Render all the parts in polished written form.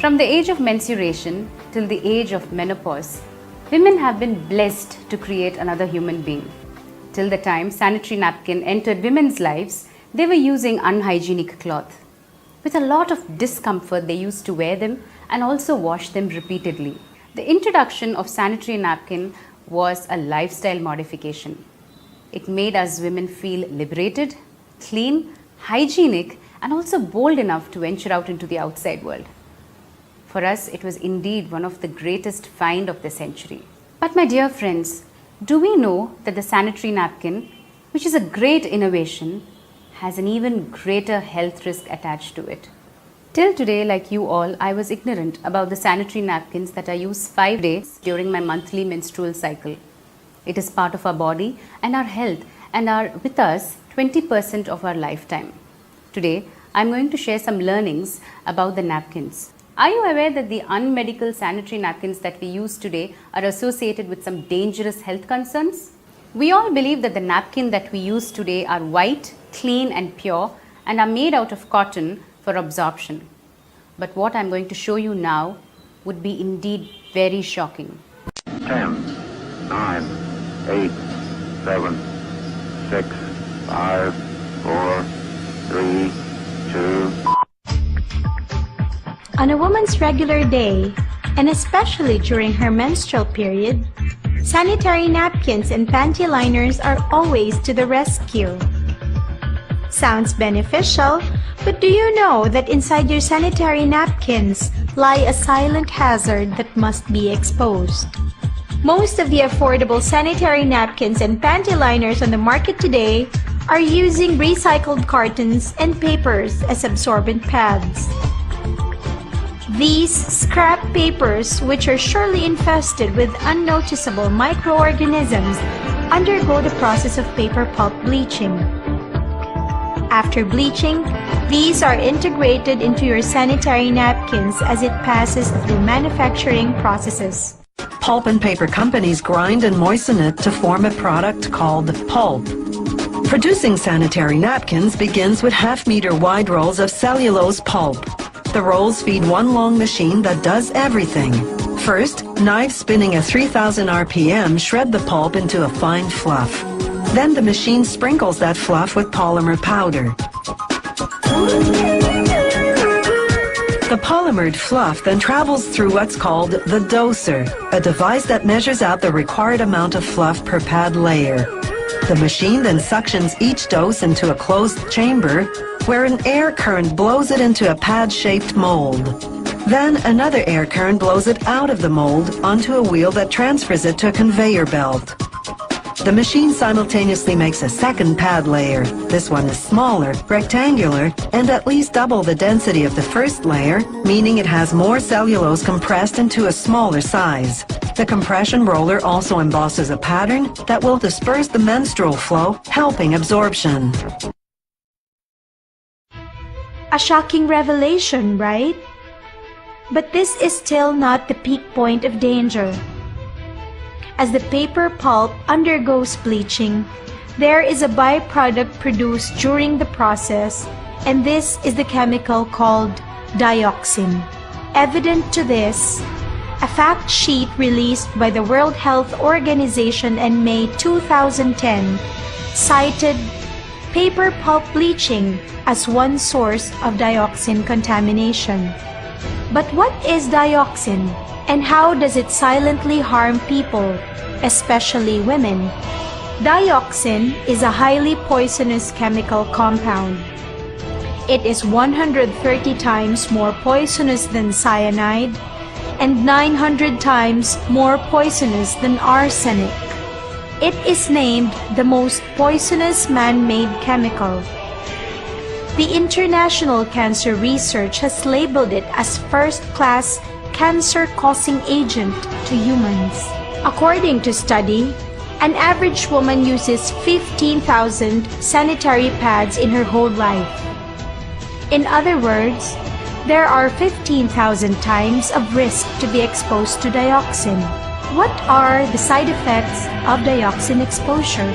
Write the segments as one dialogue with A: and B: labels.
A: From the age of menstruation till the age of menopause, women have been blessed to create another human being. Till the time sanitary napkin entered women's lives, they were using unhygienic cloth. With a lot of discomfort, they used to wear them and also wash them repeatedly. The introduction of sanitary napkin was a lifestyle modification. It made us women feel liberated, clean, hygienic, and also bold enough to venture out into the outside world. For us, it was indeed one of the greatest find of the century. But my dear friends, do we know that the sanitary napkin, which is a great innovation, has an even greater health risk attached to it? Till today, like you all, I was ignorant about the sanitary napkins that I use 5 days during my monthly menstrual cycle. It is part of our body and our health and are with us 20% of our lifetime. Today, I am going to share some learnings about the napkins. Are you aware that the unmedical sanitary napkins that we use today are associated with some dangerous health concerns? We all believe that the napkin that we use today are white, clean and pure and are made out of cotton for absorption. But what I'm going to show you now would be indeed very shocking.
B: 10, 9, 8, 7, 6, 5, 4, 3, 2.
C: On a woman's regular day, and especially during her menstrual period, sanitary napkins and panty liners are always to the rescue. Sounds beneficial, but do you know that inside your sanitary napkins lie a silent hazard that must be exposed? Most of the affordable sanitary napkins and panty liners on the market today are using recycled cartons and papers as absorbent pads. These scrap papers, which are surely infested with unnoticeable microorganisms, undergo the process of paper pulp bleaching. After bleaching, these are integrated into your sanitary napkins as it passes through manufacturing processes.
D: Pulp and paper companies grind and moisten it to form a product called pulp. Producing sanitary napkins begins with half-meter wide rolls of cellulose pulp. The rolls feed one long machine that does everything. First, knives spinning at 3000 RPM shred the pulp into a fine fluff. Then the machine sprinkles that fluff with polymer powder. The polymered fluff then travels through what's called the doser, a device that measures out the required amount of fluff per pad layer. The machine then suctions each dose into a closed chamber where an air current blows it into a pad-shaped mold. Then another air current blows it out of the mold onto a wheel that transfers it to a conveyor belt. The machine simultaneously makes a second pad layer. This one is smaller, rectangular, and at least double the density of the first layer, meaning it has more cellulose compressed into a smaller size. The compression roller also embosses a pattern that will disperse the menstrual flow, helping absorption.
C: A shocking revelation, right? But this is still not the peak point of danger. As the paper pulp undergoes bleaching, there is a byproduct produced during the process, and this is the chemical called dioxin. Evident to this, a fact sheet released by the World Health Organization in May 2010 cited paper pulp bleaching as one source of dioxin contamination. But what is dioxin, and how does it silently harm people, especially women? Dioxin is a highly poisonous chemical compound. It is 130 times more poisonous than cyanide and 900 times more poisonous than arsenic. It is named the most poisonous man-made chemical. The International Cancer Research has labeled it as first-class cancer-causing agent to humans. According to study, an average woman uses 15,000 sanitary pads in her whole life. In other words, there are 15,000 times of risk to be exposed to dioxin. What are the side effects of dioxin exposure?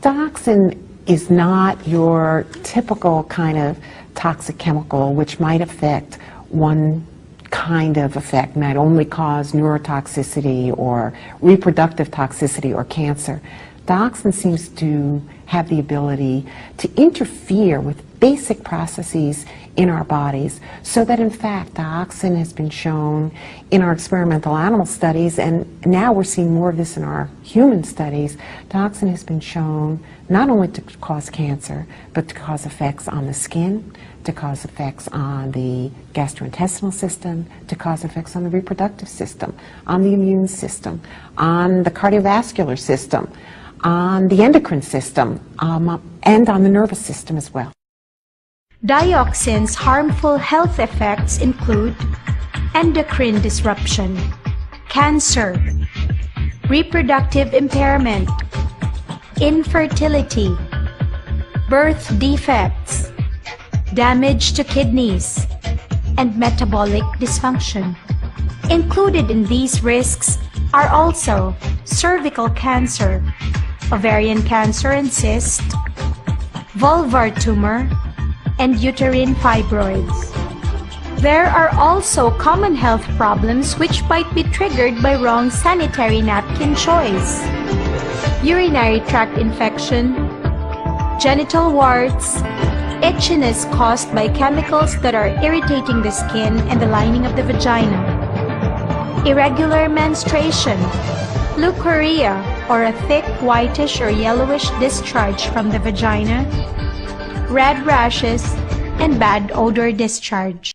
E: Dioxin is not your typical kind of toxic chemical which might affect one kind of effect, might only cause neurotoxicity or reproductive toxicity or cancer. Dioxin seems to have the ability to interfere with basic processes in our bodies, so that in fact dioxin has been shown in our experimental animal studies, and now we're seeing more of this in our human studies. Dioxin has been shown not only to cause cancer, but to cause effects on the skin, to cause effects on the gastrointestinal system, to cause effects on the reproductive system, on the immune system, on the cardiovascular system, on the endocrine system, and on the nervous system as well.
C: Dioxin's harmful health effects include endocrine disruption, cancer, reproductive impairment, infertility, birth defects, damage to kidneys, and metabolic dysfunction. Included in these risks are also cervical cancer, ovarian cancer and cyst, vulvar tumor, and uterine fibroids. There are also common health problems which might be triggered by wrong sanitary napkin choice: urinary tract infection, genital warts, itchiness caused by chemicals that are irritating the skin and the lining of the vagina, irregular menstruation, leukorrhea, or a thick whitish or yellowish discharge from the vagina, red rashes, and bad odor discharge.